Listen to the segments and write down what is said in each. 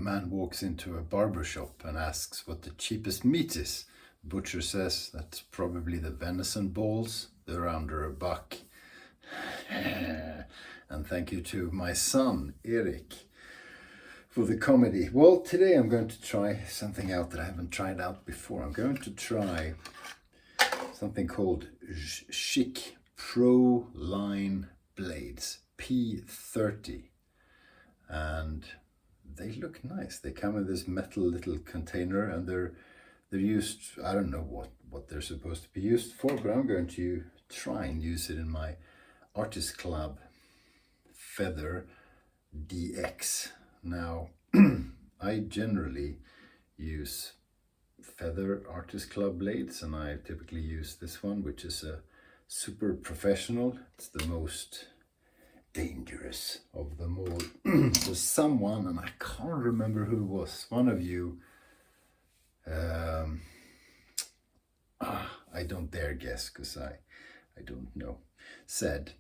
man walks into a barber shop and asks what the cheapest meat is. Butcher says that's probably the venison balls. They're under $1. And thank you to my son, Erik, for the comedy. Well, today I'm going to try something out that I haven't tried out before. I'm going to try something called Schick Proline blades, P-30. And they look nice. They come in this metal little container, and they're used, I don't know what they're supposed to be used for, but I'm going to try and use it in my Artist Club Feather DX. Now, I generally use Feather Artist Club blades, and I typically use this one, which is a super professional. It's the most dangerous of them all. So someone, and I can't remember who it was, one of you, I don't dare guess because I don't know, said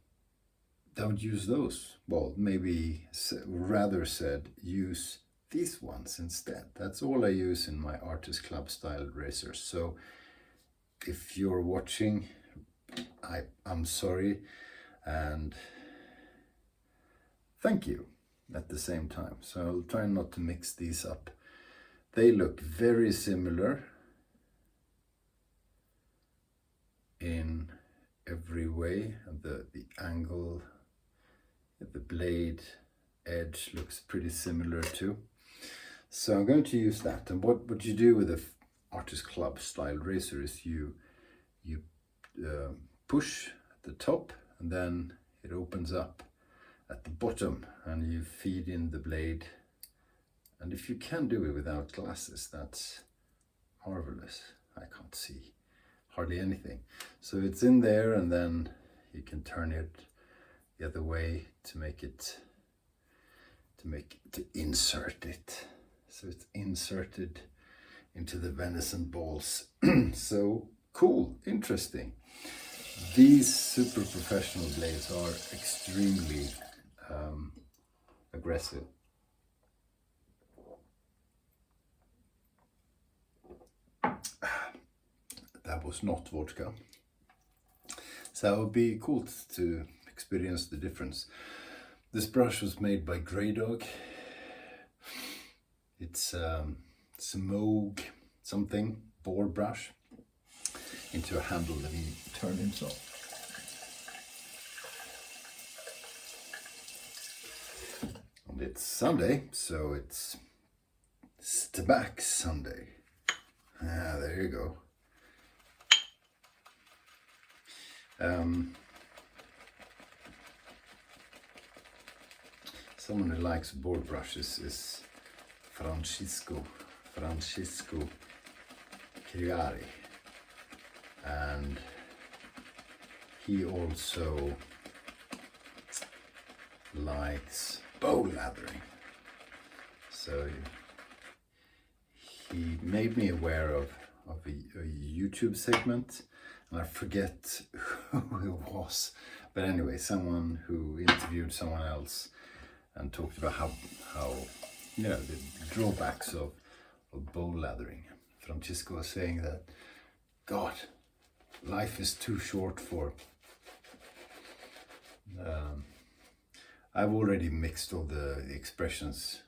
don't use those. Well, maybe rather said use these ones instead. That's all I use in my Artist Club style razors. So if you're watching, I'm sorry, and thank you at the same time. So I'll try not to mix these up. They look very similar in every way. The angle, the blade edge looks pretty similar too. So I'm going to use that. And what you do with the Artist Club style razor is you push at the top, and then it opens up at the bottom, and you feed in the blade. And if you can do it without glasses, that's marvelous. I can't see hardly anything. So it's in there, and then you can turn it the other way to insert it. So it's inserted into the venison balls. So cool, interesting. These super professional blades are extremely aggressive. That was not vodka. So it would be cool to experience the difference. This brush was made by Grey Dog. It's Smoke something board brush into a handle that he turned himself. And it's Sunday, so it's Stabac Sunday. Ah, there you go. Someone who likes board brushes is Francisco Chiari, and he also likes bow lathering. So he made me aware of a YouTube segment, and I forget who it was, but anyway, someone who interviewed someone else and talked about how the drawbacks of bow lathering. Francisco was saying that, God, life is too short for. I've already mixed all the expressions,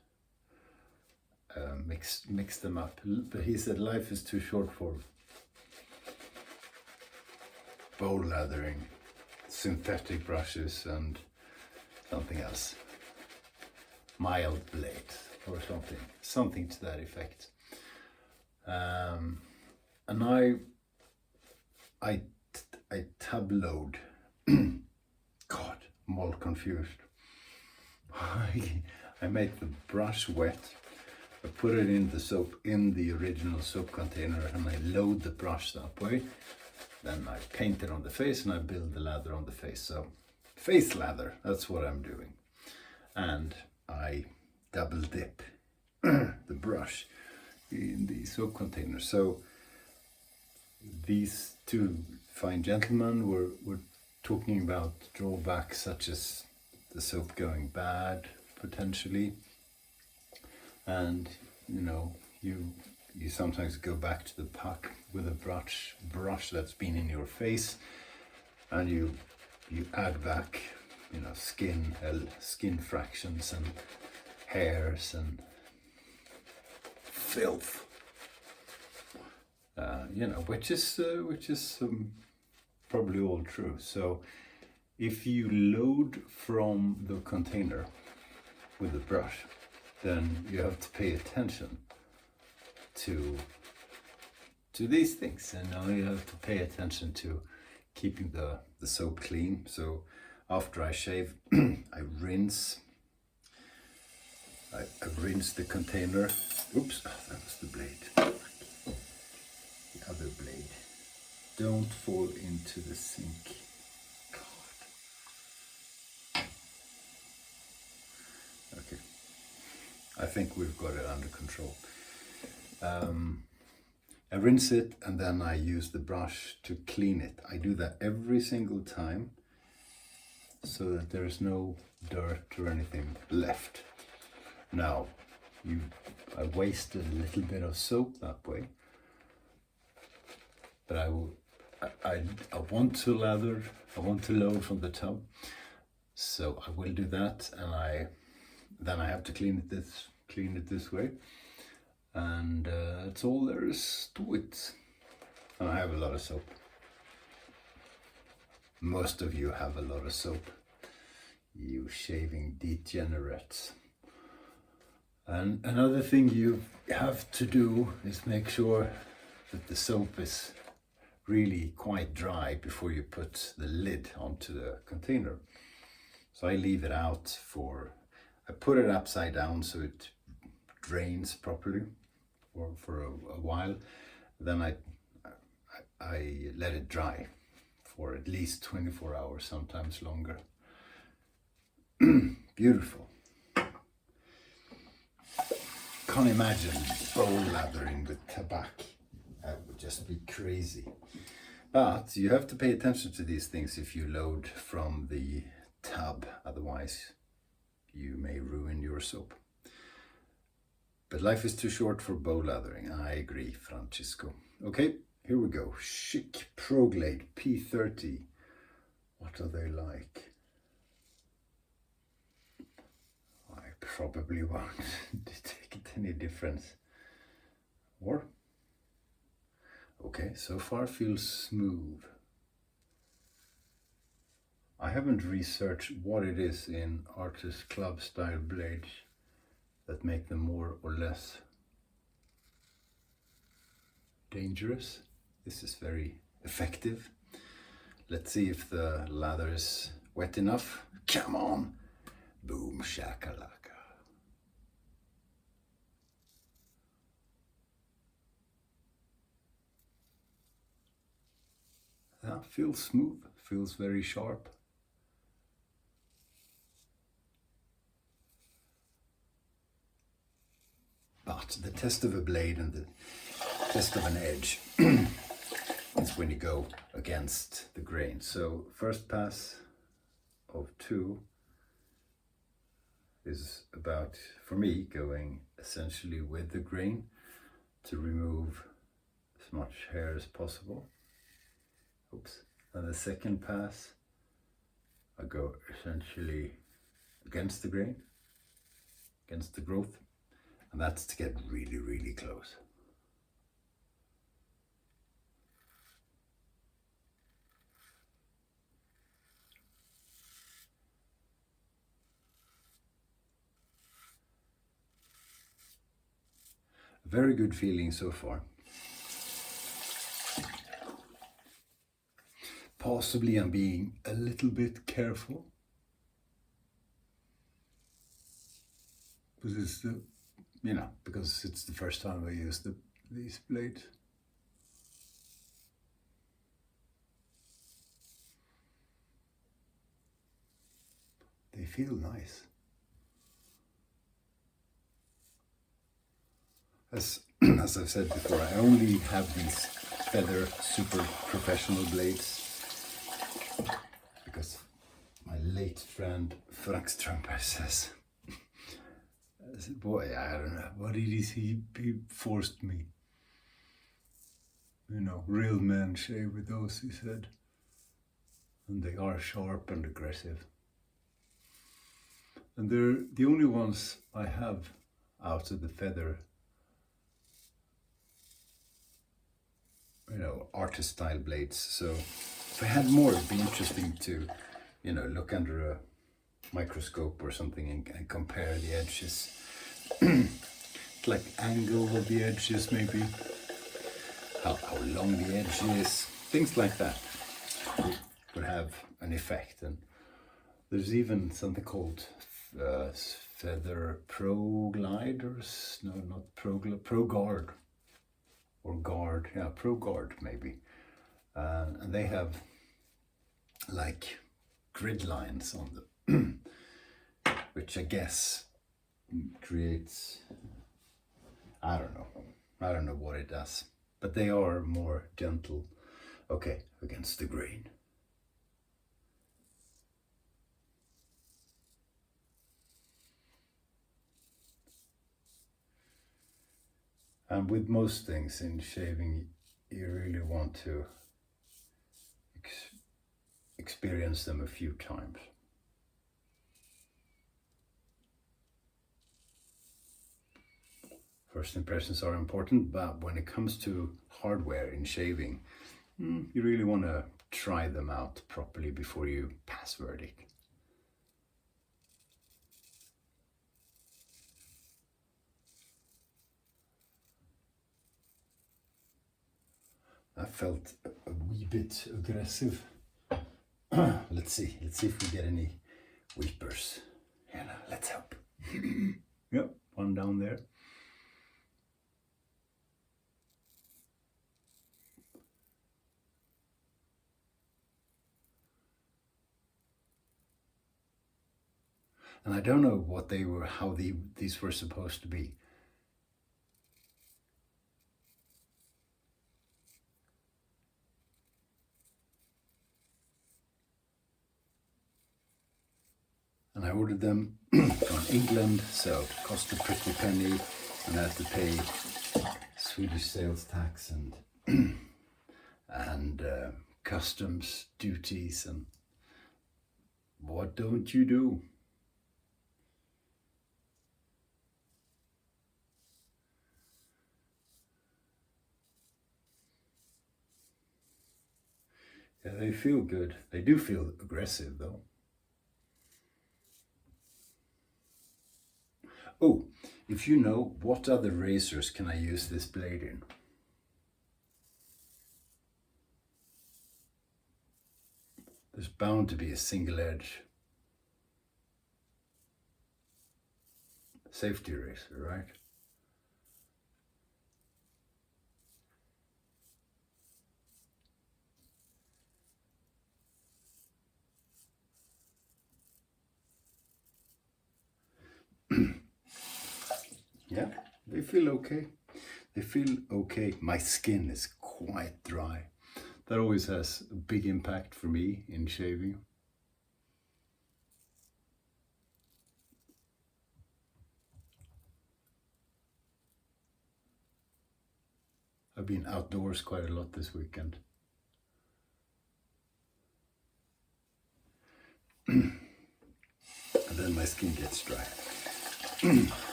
mixed them up. But he said life is too short for bow lathering, synthetic brushes, and something else. Mild blade or something to that effect. And I tabloed. God, I'm all confused. I make the brush wet. I put it in the soap, in the original soap container, and I load the brush that way. Then I paint it on the face, and I build the lather on the face. So face lather, that's what I'm doing. And I double dip the brush in the soap container. So these two fine gentlemen were talking about drawbacks such as the soap going bad potentially, and you sometimes go back to the puck with a brush that's been in your face, and you add back skin fractions and hairs and filth, which is probably all true. So if you load from the container with a brush, then you have to pay attention to these things, and now you have to pay attention to keeping the soap clean. So after I shave, I rinse the container. Oops, that was the blade. The other blade. Don't fall into the sink. God. Okay. I think we've got it under control. I rinse it, and then I use the brush to clean it. I do that every single time so that there is no dirt or anything left. Now, I waste a little bit of soap that way, but I want to load from the tub, so I will do that, and then I have to clean it this way, and that's all there is to it. And I have a lot of soap. Most of you have a lot of soap, you shaving degenerates. And another thing you have to do is make sure that the soap is really quite dry before you put the lid onto the container. So I leave it out I put it upside down so it drains properly for a while. Then I let it dry for at least 24 hours, sometimes longer. Beautiful. Can't imagine bowl lathering with tobacco. That would just be crazy. But you have to pay attention to these things if you load from the tub, otherwise you may ruin your soap. But life is too short for bowl lathering. I agree, Francisco. Okay, here we go. Schick Proline P-30. What are they like? I probably won't detect any difference. Or? Okay, so far feels smooth. I haven't researched what it is in artist club style blades that make them more or less dangerous. This is very effective. Let's see if the lather is wet enough. Come on! Boom shakalaka. That feels smooth, feels very sharp. But the test of a blade and the test of an edge is when you go against the grain. So first pass of 2 is about, for me, going essentially with the grain to remove as much hair as possible. Oops. And the second pass, I go essentially against the grain, against the growth, and that's to get really, really close. Very good feeling so far. Possibly I'm being a little bit careful, because it's because it's the first time I use these blades. They feel nice. As I've said before, I only have these feather super professional blades because my late friend Frank Strömberg I said, boy, I don't know. What did he see? He forced me. You know, real men shave with those, he said. And they are sharp and aggressive. And they're the only ones I have out of the feather, you know, artist style blades. So if I had more, it'd be interesting to, you know, look under a microscope or something and compare the edges. Like angle of the edges, maybe. How long the edge is. Things like that would have an effect. And there's even something called feather pro gliders. No, not pro guard. Or guard, yeah, pro guard maybe. And they have like grid lines on them, which I guess creates, I don't know what it does, but they are more gentle, okay, against the grain. And with most things in shaving, you really want to experience them a few times. First impressions are important, but when it comes to hardware in shaving, you really want to try them out properly before you pass verdict. I felt a wee bit aggressive. Let's see if we get any weepers. Yeah, let's hope. Yep, one down there. And I don't know what they were, how these were supposed to be. And I ordered them from England, so it cost a pretty penny, and I had to pay Swedish sales tax and customs duties, and what don't you do? Yeah, they feel good. They do feel aggressive though. Oh, if you know, what other razors can I use this blade in? There's bound to be a single edge safety razor, right? Yeah, they feel okay. They feel okay. My skin is quite dry. That always has a big impact for me in shaving. I've been outdoors quite a lot this weekend. And then my skin gets dry.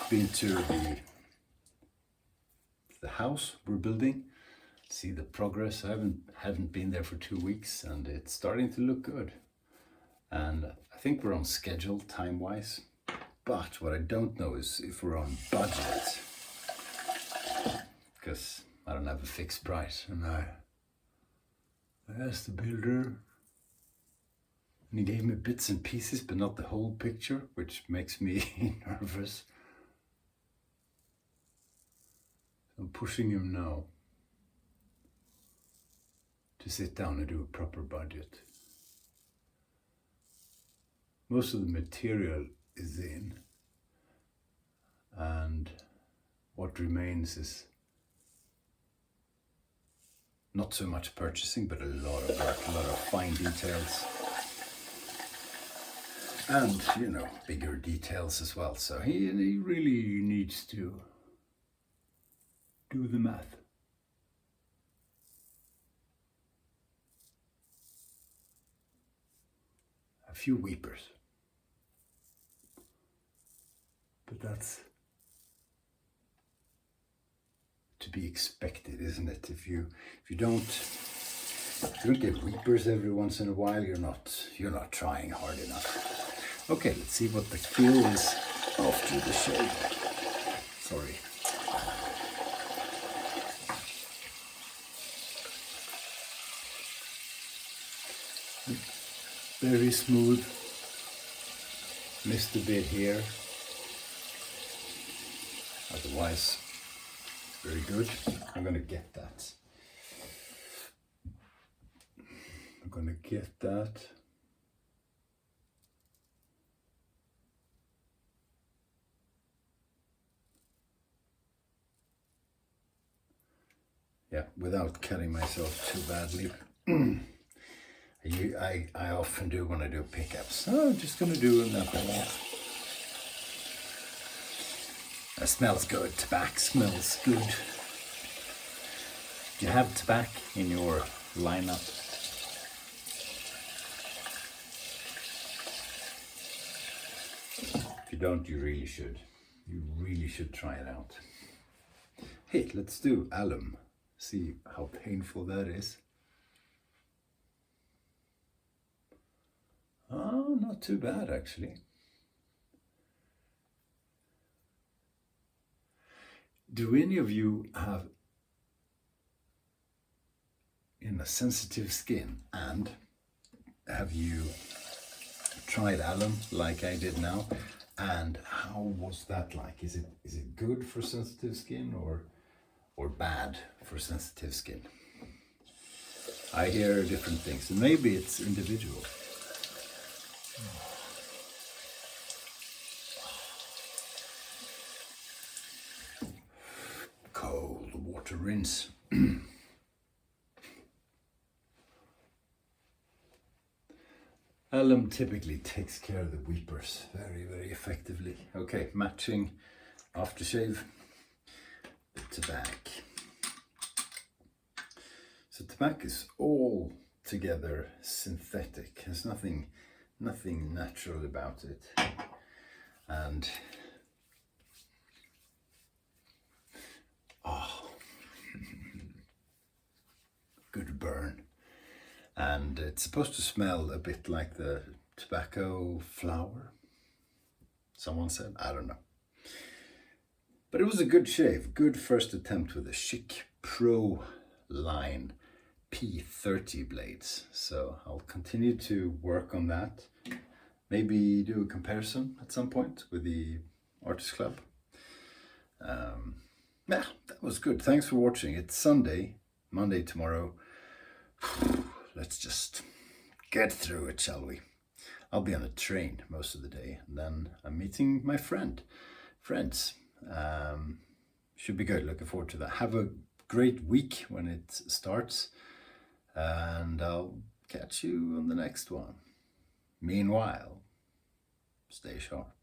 Been to the house we're building, see the progress. I haven't been there for 2 weeks, and it's starting to look good. And I think we're on schedule time-wise. But what I don't know is if we're on budget, because I don't have a fixed price. And I asked the builder, and he gave me bits and pieces, but not the whole picture, which makes me nervous. I'm pushing him now to sit down and do a proper budget. Most of the material is in, and what remains is not so much purchasing, but a lot of work, a lot of fine details. and you know, bigger details as well. So he really needs to do the math. A few weepers, but that's to be expected, isn't it? If you don't get weepers every once in a while, you're not trying hard enough. Okay, let's see what the feel is after the shave. Sorry. Very smooth. Missed a bit here. Otherwise, very good. I'm gonna get that. I'm gonna get that. Yeah, without cutting myself too badly. I often do when I do pickups. So I'm just gonna do another one. That smells good. Tobacco smells good. Do you have tobacco in your lineup? If you don't, you really should. You really should try it out. Hey, let's do alum. See how painful that is. Oh, not too bad actually. Do any of you have sensitive skin, and have you tried alum like I did now? And how was that like? Is it good for sensitive skin or bad for sensitive skin? I hear different things, and maybe it's individual. Cold water rinse. Alum typically takes care of the weepers very, very effectively. Okay, matching aftershave, the tobacco. So tobacco is all together synthetic. There's nothing natural about it. And good burn. And it's supposed to smell a bit like the tobacco flower, someone said. I don't know. But it was a good shave. Good first attempt with the Schick Proline P-30 blades. So I'll continue to work on that. Maybe do a comparison at some point with the Artist Club. Yeah, that was good. Thanks for watching. It's Sunday, Monday tomorrow. Let's just get through it, shall we? I'll be on a train most of the day, and then I'm meeting my friends. Should be good. Looking forward to that. Have a great week when it starts, and I'll catch you on the next one. Meanwhile, stay sharp.